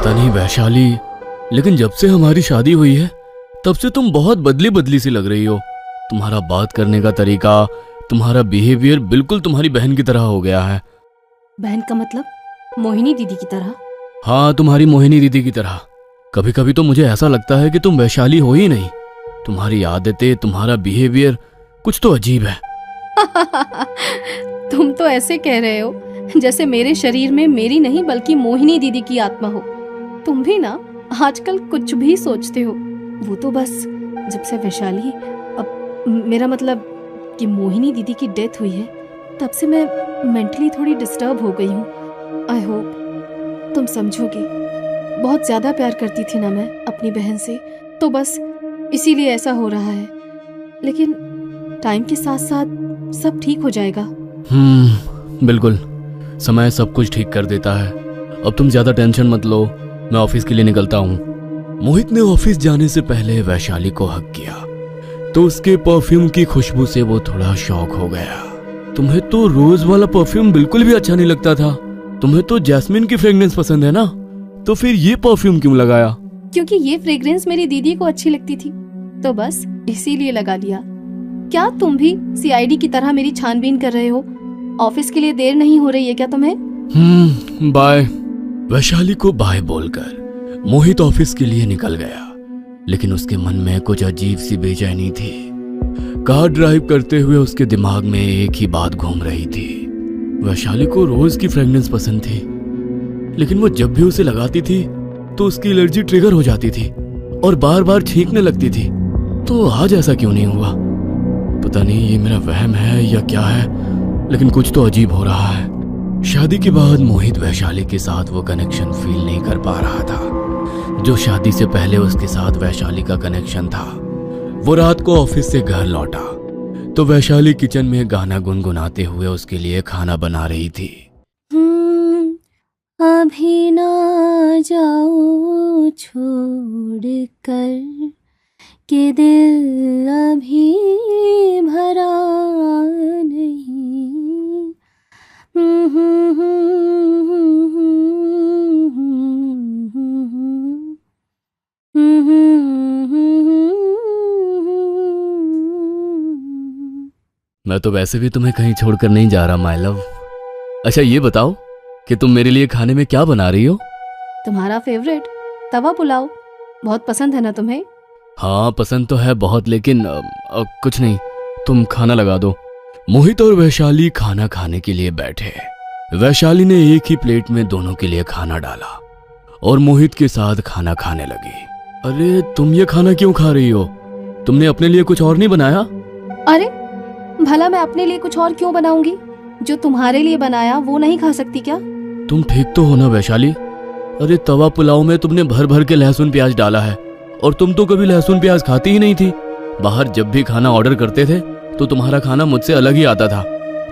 पता नहीं वैशाली, लेकिन जब से हमारी शादी हुई है तब से तुम बहुत बदली बदली सी लग रही हो। तुम्हारा बात करने का तरीका, तुम्हारा बिहेवियर बिल्कुल तुम्हारी बहन की तरह हो गया है। बहन का मतलब मोहिनी दीदी की तरह? हाँ, तुम्हारी मोहिनी दीदी की तरह। कभी कभी तो मुझे ऐसा लगता है कि तुम वैशाली हो ही नहीं। तुम्हारी आदतें, तुम्हारा बिहेवियर कुछ तो अजीब है। तुम तो ऐसे कह रहे हो जैसे मेरे शरीर में मेरी नहीं बल्कि मोहिनी दीदी की आत्मा हो। तुम भी ना आजकल कुछ भी सोचते हो। वो तो बस जब से वैशाली, अब मेरा मतलब कि मोहिनी दीदी की डेथ हुई है, तब से मैं मेंटली थोड़ी डिस्टर्ब हो गई हूँ। आई होप तुम समझोगे। बहुत ज्यादा प्यार करती थी ना मैं अपनी बहन से, तो बस इसीलिए ऐसा हो रहा है। लेकिन टाइम के साथ साथ सब ठीक हो जाएगा। बिल्कुल, समय सब कुछ ठीक कर देता है। अब तुम ज्यादा टेंशन मत लो, मैं ऑफिस के लिए निकलता हूँ। मोहित ने ऑफिस जाने से पहले वैशाली को हक किया तो उसके परफ्यूम की खुशबू से वो थोड़ा शॉक हो गया। तुम्हें तो रोज वाला परफ्यूम बिल्कुल भी अच्छा नहीं लगता था। तुम्हें तो जैस्मिन की फ्रेग्रेंस पसंद है ना, तो फिर ये परफ्यूम क्यों लगाया? क्योंकि ये फ्रेग्रेंस मेरी दीदी को अच्छी लगती थी, तो बस इसीलिए लगा लिया। क्या तुम भी सीआईडी की तरह मेरी छानबीन कर रहे हो? ऑफिस के लिए देर नहीं हो रही है क्या तुम्हें? बाय। वैशाली को बाय बोलकर मोहित ऑफिस के लिए निकल गया, लेकिन उसके मन में कुछ अजीब सी बेचैनी थी। कार ड्राइव करते हुए उसके दिमाग में एक ही बात घूम रही थी। वैशाली को रोज की फ्रेग्रेंस पसंद थी, लेकिन वो जब भी उसे लगाती थी तो उसकी एलर्जी ट्रिगर हो जाती थी और बार बार छींकने लगती थी। तो आज ऐसा क्यों नहीं हुआ? पता नहीं ये मेरा वहम है या क्या है, लेकिन कुछ तो अजीब हो रहा है। शादी के बाद मोहित वैशाली के साथ वो कनेक्शन फील नहीं कर पा रहा था जो शादी से पहले उसके साथ वैशाली का कनेक्शन था। वो रात को ऑफिस से घर लौटा तो वैशाली किचन में गाना गुनगुनाते हुए उसके लिए खाना बना रही थी। अभी ना जाओ छोड़ कर कि दिल अभी भरा नहीं। मैं तो वैसे भी तुम्हें कहीं छोड़कर नहीं जा रहा माय लव। अच्छा ये बताओ कि तुम मेरे लिए खाने में क्या बना रही हो? तुम्हारा फेवरेट तवा पुलाव। बहुत पसंद है ना तुम्हें? हाँ पसंद तो है बहुत, लेकिन कुछ नहीं, तुम खाना लगा दो। मोहित और वैशाली खाना खाने के लिए बैठे। वैशाली ने एक ही प्लेट में दोनों के लिए खाना डाला और मोहित के साथ खाना खाने लगी। अरे तुम ये खाना क्यों खा रही हो? तुमने अपने लिए कुछ और नहीं बनाया? अरे भला मैं अपने लिए कुछ और क्यों बनाऊंगी? जो तुम्हारे लिए बनाया वो नहीं खा सकती क्या? तुम ठीक तो हो ना वैशाली? अरे तवा पुलाव में तुमने भर भर के लहसुन प्याज डाला है और तुम तो कभी लहसुन प्याज खाती ही नहीं थी। बाहर जब भी खाना ऑर्डर करते थे तो तुम्हारा खाना मुझसे अलग ही आता था।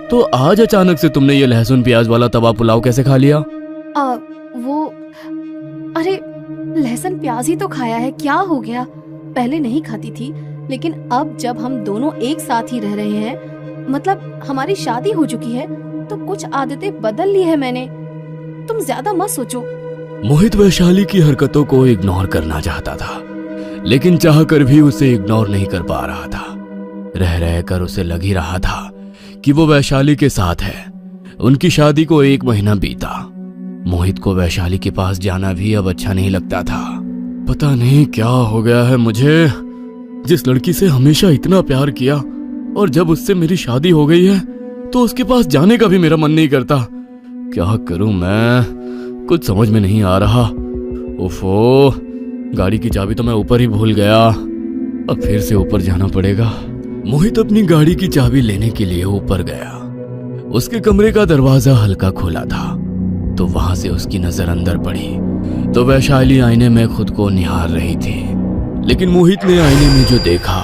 तो आज अचानक से तुमने ये लहसुन प्याज वाला तवा पुलाव कैसे खा लिया? अरे लहसुन प्याज ही तो खाया है, क्या हो गया? पहले नहीं खाती थी, लेकिन अब जब हम दोनों एक साथ ही रह रहे हैं, मतलब हमारी शादी हो चुकी है, तो कुछ आदतें बदल ली है मैंने। तुम ज्यादा मत सोचो। मोहित वैशाली की हरकतों को इग्नोर करना चाहता था, लेकिन चाहकर भी उसे इग्नोर नहीं कर पा रहा था। रह रहकर उसे लग ही रहा था कि वो वैशाली के साथ है। उनकी शादी को 1 महीना बीता। मोहित को वैशाली के पास जाना भी अब अच्छा नहीं लगता था। पता नहीं क्या हो गया है मुझे। जिस लड़की से हमेशा इतना प्यार किया और जब उससे मेरी शादी हो गई है तो उसके पास जाने का भी मेरा मन नहीं करता। क्या करूं मैं, कुछ समझ में नहीं आ रहा। ओफो, गाड़ी की चाबी तो मैं ऊपर ही भूल गया। अब फिर से ऊपर जाना पड़ेगा। मोहित अपनी गाड़ी की चाबी लेने के लिए ऊपर गया। उसके कमरे का दरवाजा हल्का खोला था तो वहां से उसकी नजर अंदर पड़ी तो वैशाली आईने में खुद को निहार रही थी। लेकिन मोहित ने आईने में जो देखा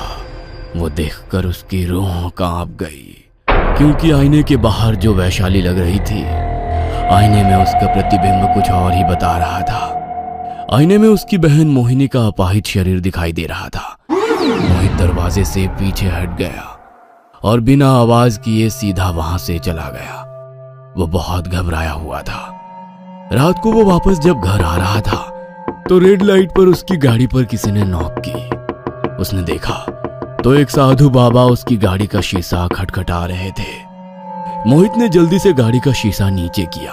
वो देखकर उसकी रूह कांप गई, क्योंकि आईने के बाहर जो वैशाली लग रही थी, आईने में उसका प्रतिबिंब कुछ और ही बता रहा था। आईने में उसकी बहन मोहिनी का अपाहिज शरीर दिखाई दे रहा था। मोहित दरवाजे से पीछे हट गया और बिना आवाज किए सीधा वहां से चला गया। वो बहुत घबराया हुआ था। रात को वो वापस जब घर आ रहा था तो रेड लाइट पर उसकी गाड़ी पर किसी ने नॉक की। उसने देखा तो एक साधु बाबा उसकी गाड़ी का शीशा खटखटा रहे थे। मोहित ने जल्दी से गाड़ी का शीशा नीचे किया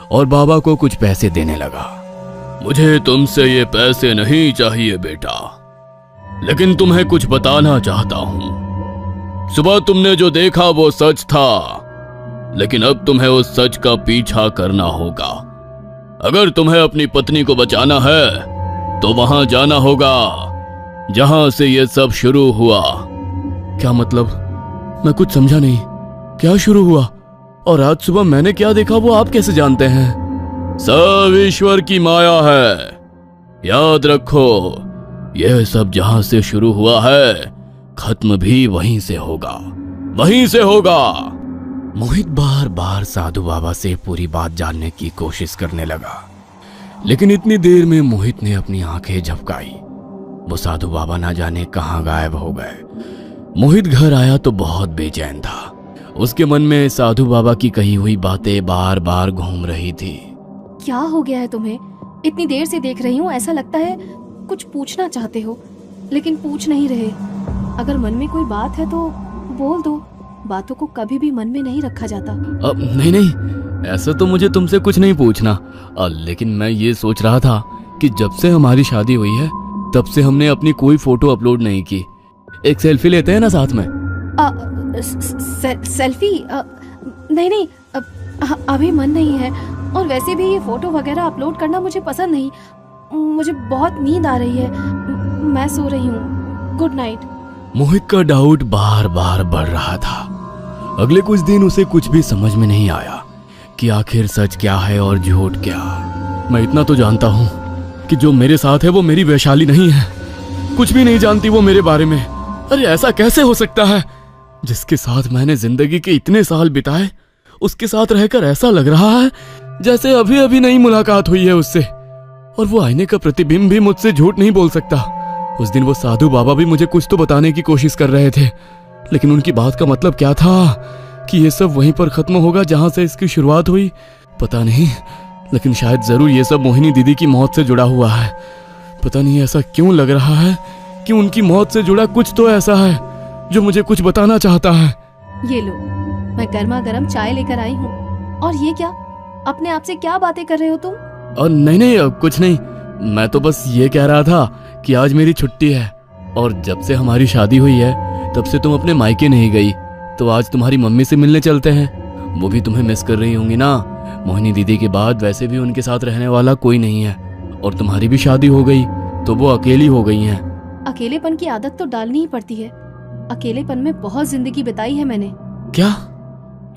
और बाबा को कुछ पैसे देने लगा। मुझे तुमसे ये पैसे नहीं चाहिए बेटा, लेकिन तुम्हें कुछ बताना चाहता हूं। सुबह तुमने जो देखा वो सच था, लेकिन अब तुम्हें उस सच का पीछा करना होगा। अगर तुम्हें अपनी पत्नी को बचाना है तो वहां जाना होगा जहां से ये सब शुरू हुआ। क्या मतलब? मैं कुछ समझा नहीं। क्या शुरू हुआ? और आज सुबह मैंने क्या देखा वो आप कैसे जानते हैं? सब ईश्वर की माया है, याद रखो। यह सब जहां से शुरू हुआ है खत्म भी वहीं से होगा, वहीं से होगा। मोहित बार बार साधु बाबा से पूरी बात जानने की कोशिश करने लगा, लेकिन इतनी देर में मोहित ने अपनी आंखें झपकाई। वो साधु बाबा ना जाने कहां गायब हो गए। मोहित घर आया तो बहुत बेचैन था। उसके मन में साधु बाबा की कही हुई बातें बार बार घूम रही थी। क्या हो गया है तुम्हें? इतनी देर से देख रही हूँ, ऐसा लगता है कुछ पूछना चाहते हो लेकिन पूछ नहीं रहे। अगर मन में कोई बात है तो बोल दो, बातों को कभी भी मन में नहीं रखा जाता। नहीं नहीं, ऐसा तो मुझे तुमसे कुछ नहीं पूछना। लेकिन मैं ये सोच रहा था कि जब से हमारी शादी हुई है तब से हमने अपनी कोई फोटो अपलोड नहीं की। एक सेल्फी लेते हैं ना साथ में? सेल्फी? नहीं नहीं, अभी मन नहीं है। और वैसे भी ये फोटो वगैरह अपलोड करना मुझे पसंद नहीं। मुझे बहुत नींद आ रही है, मैं सो रही हूँ। Good night. मोहित का डाउट बार बार बढ़ रहा था। अगले कुछ दिन उसे कुछ भी समझ में नहीं आया कि आखिर सच क्या है और झूठ क्या। मैं इतना तो जानता हूँ कि जो मेरे साथ है वो मेरी वैशाली नहीं है। कुछ भी नहीं जानती वो मेरे बारे में। अरे ऐसा कैसे हो सकता है? जिसके साथ मैंने जिंदगी के इतने साल बिताए, उसके साथ रहकर ऐसा लग रहा है जैसे अभी अभी नई मुलाकात हुई है उससे। और वो आईने का प्रतिबिंब भी मुझसे झूठ नहीं बोल सकता। उस दिन वो साधु बाबा भी मुझे कुछ तो बताने की कोशिश कर रहे थे, लेकिन उनकी बात का मतलब क्या था कि ये सब वहीं पर खत्म होगा जहां से इसकी शुरुआत हुई? पता नहीं, लेकिन शायद जरूर ये सब मोहिनी दीदी की मौत से जुड़ा हुआ है। पता नहीं ऐसा क्यों लग रहा है कि उनकी मौत से जुड़ा कुछ तो ऐसा है जो मुझे कुछ बताना चाहता है। ये लो, मैं गर्मा गर्म चाय लेकर आई हूँ। और ये क्या, अपने आप से क्या बातें कर रहे हो तुम? और नहीं, कुछ नहीं। मैं तो बस ये कह रहा था कि आज मेरी छुट्टी है और जब से हमारी शादी हुई है तब से तुम अपने मायके नहीं गई, तो आज तुम्हारी मम्मी से मिलने चलते हैं। वो भी तुम्हें मिस कर रही होंगी ना। मोहिनी दीदी के बाद वैसे भी उनके साथ रहने वाला कोई नहीं है, और तुम्हारी भी शादी हो गई तो वो अकेली हो गई हैं। अकेलेपन की आदत तो डालनी ही पड़ती है। अकेलेपन में बहुत जिंदगी बिताई है मैंने। क्या?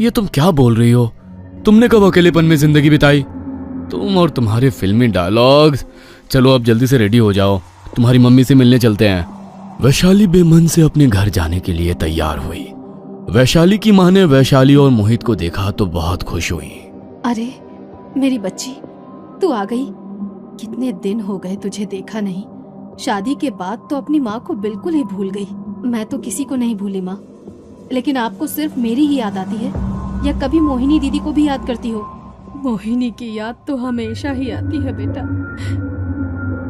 ये तुम क्या बोल रही हो? तुमने कब अकेलेपन में जिंदगी बिताई? तुम और तुम्हारे फिल्मी डायलॉग्स। चलो अब जल्दी से रेडी हो जाओ, तुम्हारी मम्मी से मिलने चलते हैं। वैशाली बेमन से अपने घर जाने के लिए तैयार हुई। वैशाली की माँ ने वैशाली और मोहित को देखा तो बहुत खुश हुई। अरे मेरी बच्ची, तू आ गई। कितने दिन हो गए तुझे देखा नहीं। शादी के बाद तो अपनी माँ को बिल्कुल ही भूल गई। मैं तो किसी को नहीं भूली माँ, लेकिन आपको सिर्फ मेरी ही याद आती है, या कभी मोहिनी दीदी को भी याद करती हो? मोहिनी की याद तो हमेशा ही आती है बेटा,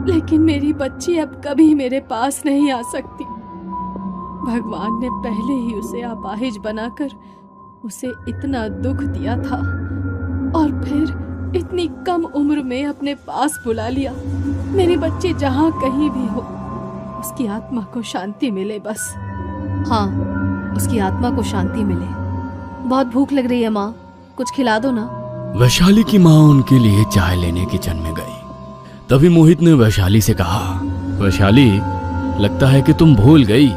लेकिन मेरी बच्ची अब कभी मेरे पास नहीं आ सकती। भगवान ने पहले ही उसे अपाहिज बनाकर उसे इतना दुख दिया था, और फिर इतनी कम उम्र में अपने पास बुला लिया। मेरी बच्ची जहाँ कहीं भी हो, उसकी आत्मा को शांति मिले बस। हाँ, उसकी आत्मा को शांति मिले। बहुत भूख लग रही है माँ, कुछ खिला दो ना। वैशाली की माँ उनके लिए चाय लेने किचन में गई। तभी मोहित ने वैशाली से कहा, वैशाली, लगता है कि तुम भूल गई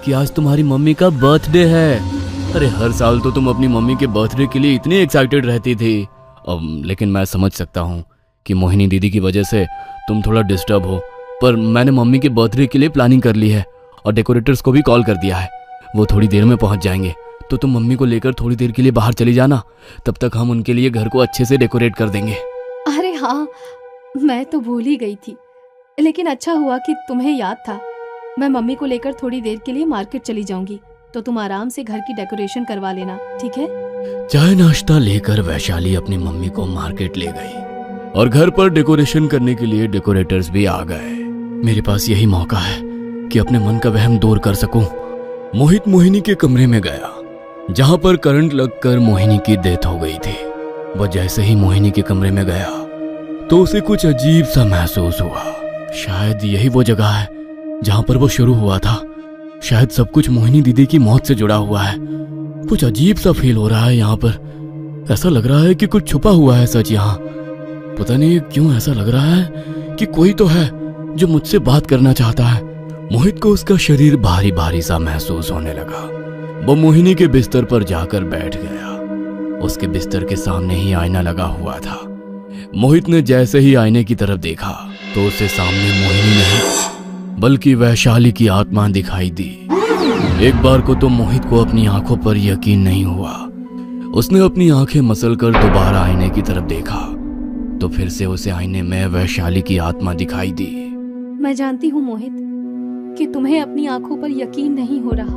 कि आज तुम्हारी मम्मी का बर्थडे है। अरे हर साल तो तुम अपनी मम्मी के बर्थडे के लिए इतनी एक्साइटेड रहती थी। लेकिन मैं समझ सकता हूँ कि मोहिनी दीदी की वजह से तुम थोड़ा डिस्टर्ब हो, पर मैंने मम्मी के बर्थडे के लिए प्लानिंग कर ली है और डेकोरेटर्स को भी कॉल कर दिया है। वो थोड़ी देर में पहुंच जाएंगे, तो तुम मम्मी को लेकर थोड़ी देर के लिए बाहर चली जाना। तब तक हम उनके लिए घर को अच्छे से डेकोरेट कर देंगे। अरे हाँ, मैं तो भूल ही गई थी, लेकिन अच्छा हुआ कि तुम्हें याद था। मैं मम्मी को लेकर थोड़ी देर के लिए मार्केट चली जाऊंगी, तो तुम आराम से घर की डेकोरेशन करवा लेना, ठीक है? चाय नाश्ता लेकर वैशाली अपनी मम्मी को मार्केट ले गई। और घर पर डेकोरेशन करने के लिए डेकोरेटर्स भी आ गए। मेरे पास यही मौका है कि अपने मन का वहम दूर कर सकूं। मोहित मोहिनी के कमरे में गया जहां पर करंट लगकर मोहिनी की डेथ हो गई थी। वह जैसे ही मोहिनी के कमरे में गया तो उसे कुछ अजीब सा महसूस हुआ। शायद यही वो जगह है जहां पर वो शुरू हुआ था। शायद सब कुछ मोहिनी दीदी की मौत से जुड़ा हुआ है। कुछ अजीब सा फील हो रहा है यहाँ पर। ऐसा लग रहा है कि कुछ छुपा हुआ है सच यहाँ। पता नहीं क्यों ऐसा लग रहा है कि कोई तो है जो मुझसे बात करना चाहता है। मोहित को उसका शरीर भारी भारी सा महसूस होने लगा। वो मोहिनी के बिस्तर पर जाकर बैठ गया। उसके बिस्तर के सामने ही आईना लगा हुआ था। मोहित ने जैसे ही आईने की तरफ देखा तो उसे सामने मोहिनी नहीं बल्कि वैशाली की आत्मा दिखाई दी। एक बार को तो मोहित को अपनी आंखों पर यकीन नहीं हुआ। उसने अपनी आंखें मसलकर दोबारा आईने की तरफ देखा तो फिर से उसे आईने में वैशाली की आत्मा दिखाई दी। मैं जानती हूँ मोहित कि तुम्हें अपनी आंखों पर यकीन नहीं हो रहा,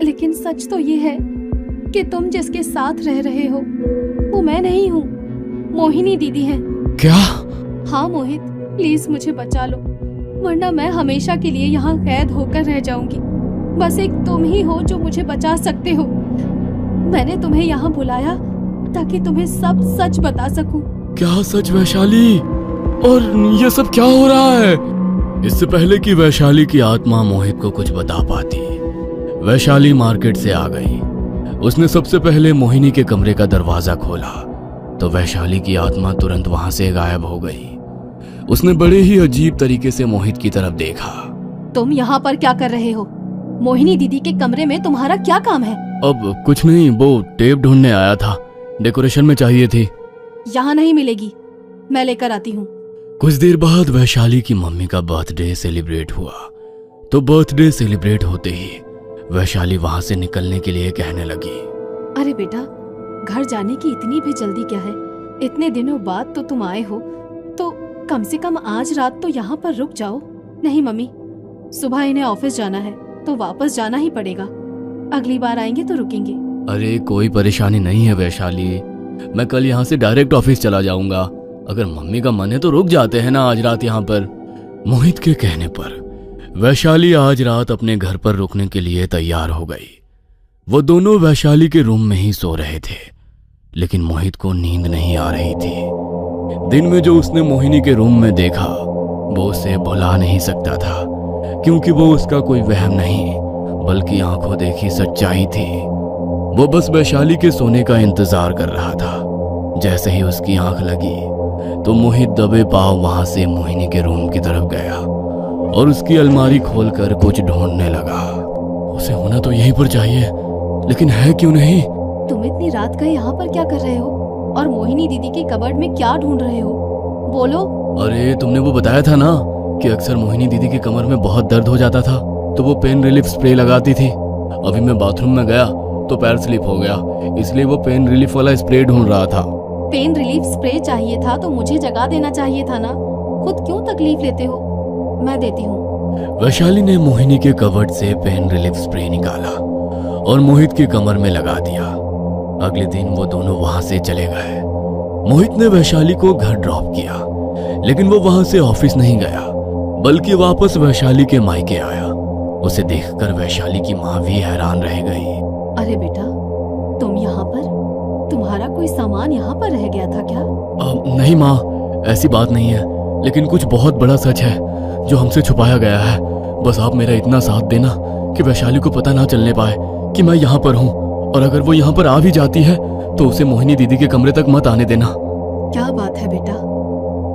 लेकिन सच तो ये है कि तुम जिसके साथ रह रहे हो वो मैं नहीं हूँ, मोहिनी दीदी है। क्या? हाँ मोहित, प्लीज मुझे बचा लो, वरना मैं हमेशा के लिए यहाँ कैद होकर रह जाऊंगी। बस एक तुम ही हो जो मुझे बचा सकते हो। मैंने तुम्हें यहाँ बुलाया ताकि तुम्हें सब सच बता सकूं। क्या सच वैशाली? और ये सब क्या हो रहा है? इससे पहले कि वैशाली की आत्मा मोहित को कुछ बता पाती, वैशाली मार्केट से आ गई। उसने सबसे पहले मोहिनी के कमरे का दरवाजा खोला तो वैशाली की आत्मा तुरंत वहां से गायब हो गई। उसने बड़े ही अजीब तरीके से मोहित की तरफ देखा। तुम यहाँ पर क्या कर रहे हो? मोहिनी दीदी के कमरे में तुम्हारा क्या काम है? अब कुछ नहीं, वो टेप ढूंढने आया था, डेकोरेशन में चाहिए थी। यहाँ नहीं मिलेगी, मैं लेकर आती हूँ। कुछ देर बाद वैशाली की मम्मी का बर्थडे सेलिब्रेट हुआ तो बर्थडे सेलिब्रेट होते ही वैशाली वहां से निकलने के लिए कहने लगी। अरे बेटा, घर जाने की इतनी भी जल्दी क्या है? इतने दिनों बाद तो तुम आए हो, तो कम से कम आज रात तो यहाँ पर रुक जाओ। नहीं मम्मी, सुबह इन्हें ऑफिस जाना है तो वापस जाना ही पड़ेगा। अगली बार आएंगे तो रुकेंगे। अरे कोई परेशानी नहीं है वैशाली, मैं कल यहाँ से डायरेक्ट ऑफिस चला जाऊंगा। अगर मम्मी का मन है तो रुक जाते हैं ना आज रात यहाँ पर। मोहित के कहने पर वैशाली आज रात अपने घर पर रुकने के लिए तैयार हो गई। वो दोनों वैशाली के रूम में ही सो रहे थे, लेकिन मोहित को नींद नहीं आ रही थी। दिन में जो उसने मोहिनी के रूम में देखा वो उसे भुला नहीं सकता था, क्योंकि वो उसका कोई वहम नहीं बल्कि आंखों देखी सच्चाई थी। वो बस वैशाली के सोने का इंतजार कर रहा था। जैसे ही उसकी आंख लगी तो मोहित दबे पांव वहां से मोहिनी के रूम की तरफ गया और उसकी अलमारी खोलकर कुछ ढूंढने लगा। उसे होना तो यहीं पर चाहिए, लेकिन है क्यों नहीं? तुम इतनी रात का यहाँ पर क्या कर रहे हो और मोहिनी दीदी के कबर्ड में क्या ढूंढ रहे हो? बोलो। अरे तुमने वो बताया था ना कि अक्सर मोहिनी दीदी की कमर में बहुत दर्द हो जाता था तो वो पेन रिलीफ स्प्रे लगाती थी। अभी मैं बाथरूम में गया तो पैर स्लिप हो गया, इसलिए वो पेन रिलीफ वाला स्प्रे ढूंढ रहा था। पेन रिलीफ स्प्रे चाहिए था तो मुझे जगा देना चाहिए था ना, खुद क्यों तकलीफ लेते हो? मैं देती हूँ। वैशाली ने मोहिनी के कबर्ड से पेन रिलीफ स्प्रे निकाला और मोहित की कमर में लगा दिया। अगले दिन वो दोनों वहां से चले गए। मोहित ने वैशाली को घर ड्रॉप किया, लेकिन वो वहां से ऑफिस नहीं गया बल्कि वापस वैशाली के मायके आया। उसे देखकर वैशाली की माँ भी हैरान रह गई। अरे बेटा, तुम यहाँ पर? तुम्हारा कोई सामान यहाँ पर रह गया था क्या? नहीं माँ, ऐसी बात नहीं है, लेकिन कुछ बहुत बड़ा सच है जो हमसे छुपाया गया है। बस आप मेरा इतना साथ देना कि वैशाली को पता ना चलने पाए कि मैं यहाँ पर हूँ, और अगर वो यहाँ पर आ भी जाती है तो उसे मोहिनी दीदी के कमरे तक मत आने देना। क्या बात है बेटा,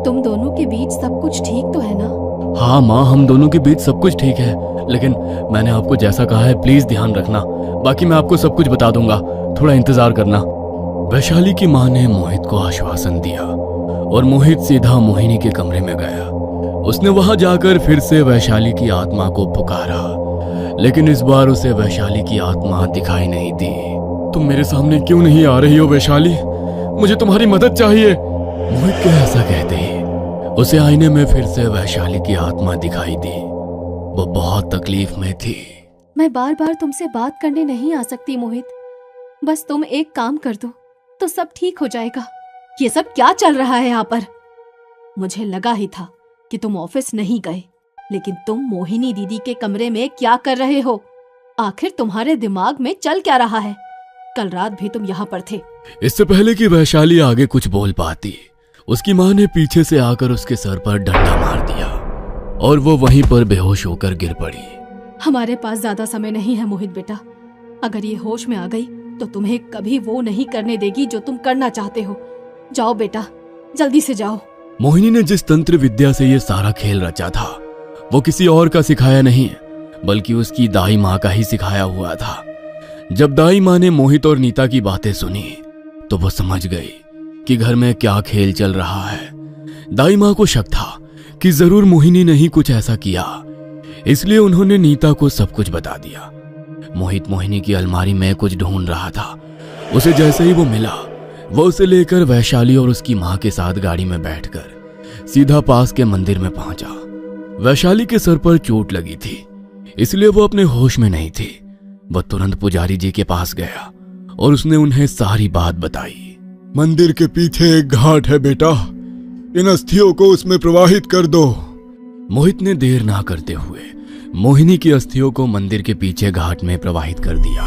तुम दोनों के बीच सब कुछ ठीक तो है ना? हाँ माँ, हम दोनों के बीच सब कुछ ठीक है, लेकिन मैंने आपको जैसा कहा है प्लीज ध्यान रखना। बाकी मैं आपको सब कुछ बता दूंगा, थोड़ा इंतजार करना। वैशाली की माँ ने मोहित को आश्वासन दिया और मोहित सीधा मोहिनी के कमरे में गया। उसने वहां जाकर फिर से वैशाली की आत्मा को पुकारा, लेकिन इस बार उसे वैशाली की आत्मा दिखाई नहीं दी। तुम मेरे सामने क्यों नहीं आ रही हो वैशाली? मुझे तुम्हारी मदद चाहिए। मोहित के ऐसा कहते ही उसे आईने में फिर से वैशाली की आत्मा दिखाई दी। वो बहुत तकलीफ में थी। मैं बार बार तुमसे बात करने नहीं आ सकती मोहित, बस तुम एक काम कर दो तो सब ठीक हो जाएगा। ये सब क्या चल रहा है यहाँ पर? मुझे लगा ही था कि तुम ऑफिस नहीं गए, लेकिन तुम मोहिनी दीदी के कमरे में क्या कर रहे हो? आखिर तुम्हारे दिमाग में चल क्या रहा है? कल रात भी तुम यहाँ पर थे। इससे पहले कि वैशाली आगे कुछ बोल पाती, उसकी माँ ने पीछे से आकर उसके सर पर डंडा मार दिया और वो वहीं पर बेहोश होकर गिर पड़ी। हमारे पास ज्यादा समय नहीं है मोहित बेटा। अगर ये होश में आ गई तो तुम्हें कभी वो नहीं करने देगी जो तुम करना चाहते हो। जाओ बेटा, जल्दी से जाओ। मोहिनी ने जिस तंत्र विद्या से ये सारा खेल रचा था वो किसी और का सिखाया नहीं, बल्कि उसकी दाई माँ का ही सिखाया हुआ था। जब दाई माँ ने मोहित और नीता की बातें सुनी तो वो समझ गई कि घर में क्या खेल चल रहा है। दाई माँ को शक था कि जरूर मोहिनी ने ही कुछ ऐसा किया, इसलिए उन्होंने नीता को सब कुछ बता दिया। मोहित मोहिनी की अलमारी में कुछ ढूंढ रहा था। उसे जैसे ही वो मिला, वो उसे लेकर वैशाली और उसकी माँ के साथ गाड़ी में बैठकर सीधा पास के मंदिर में पहुंचा। वैशाली के सर पर चोट लगी थी, इसलिए वो अपने होश में नहीं थी। वह तुरंत पुजारी जी के पास गया और उसने उन्हें सारी बात बताई। मंदिर के पीछे एक घाट है बेटा, इन अस्थियों को उसमें प्रवाहित कर दो। मोहित ने देर ना करते हुए मोहिनी की अस्थियों को मंदिर के पीछे घाट में प्रवाहित कर दिया।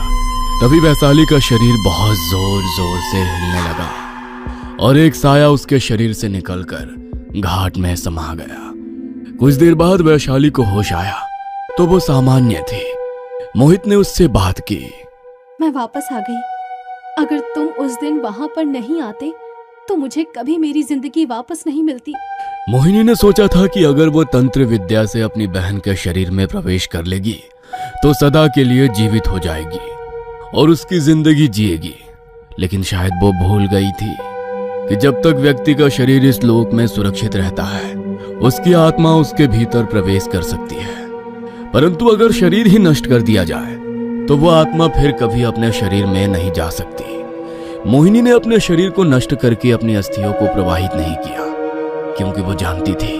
तभी वैशाली का शरीर बहुत जोर जोर से हिलने लगा और एक साया उसके शरीर से निकलकर घाट में समा गया। कुछ देर बाद वैशाली को होश आया तो वो सामान्य थी। मोहित ने उससे बात की। मैं वापस आ गई। अगर तुम उस दिन वहां पर नहीं आते तो मुझे कभी मेरी जिंदगी वापस नहीं मिलती। मोहिनी ने सोचा था कि अगर वो तंत्र विद्या से अपनी बहन के शरीर में प्रवेश कर लेगी तो सदा के लिए जीवित हो जाएगी और उसकी जिंदगी जिएगी। लेकिन शायद वो भूल गई थी कि जब तक व्यक्ति का शरीर इस लोक में सुरक्षित रहता है, उसकी आत्मा उसके भीतर प्रवेश कर सकती है। परंतु अगर शरीर ही नष्ट कर दिया जाए तो वो आत्मा फिर कभी अपने शरीर में नहीं जा सकती। मोहिनी ने अपने शरीर को नष्ट करके अपनी अस्थियों को प्रवाहित नहीं किया, क्योंकि वो जानती थी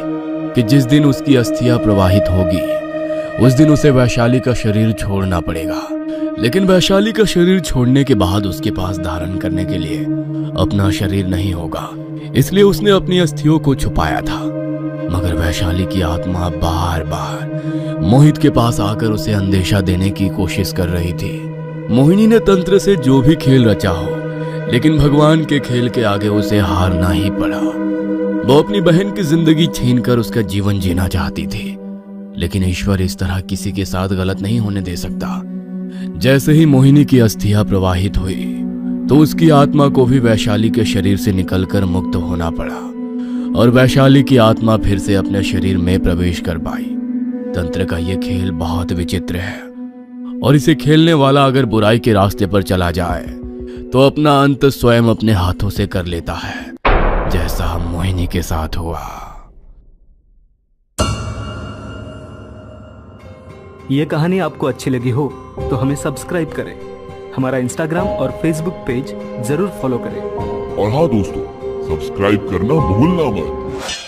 कि जिस दिन उसकी अस्थियां प्रवाहित होगी उस दिन उसे वैशाली का शरीर छोड़ना पड़ेगा। लेकिन वैशाली का शरीर छोड़ने के बाद उसके पास धारण करने के लिए अपना शरीर नहीं होगा, इसलिए उसने अपनी अस्थियों को छुपाया था। मगर वैशाली की आत्मा बार बार मोहित के पास आकर उसे अंदेशा देने की कोशिश कर रही थी। मोहिनी ने तंत्र से जो भी खेल रचा हो, लेकिन भगवान के खेल के आगे उसे हारना ही पड़ा। वो अपनी बहन की जिंदगी छीनकर उसका जीवन जीना चाहती थी, लेकिन ईश्वर इस तरह किसी के साथ गलत नहीं होने दे सकता। जैसे ही मोहिनी की अस्थियां प्रवाहित हुई तो उसकी आत्मा को भी वैशाली के शरीर से निकलकर मुक्त होना पड़ा और वैशाली की आत्मा फिर से अपने शरीर में प्रवेश कर पाई। तंत्र का यह खेल बहुत विचित्र है और इसे खेलने वाला अगर बुराई के रास्ते पर चला जाए तो अपना अंत स्वयं अपने हाथों से कर लेता है, जैसा मोहिनी के साथ हुआ। ये कहानी आपको अच्छी लगी हो तो हमें सब्सक्राइब करें, हमारा इंस्टाग्राम और फेसबुक पेज जरूर फॉलो करें। और हाँ दोस्तों, सब्सक्राइब करना भूलना मत।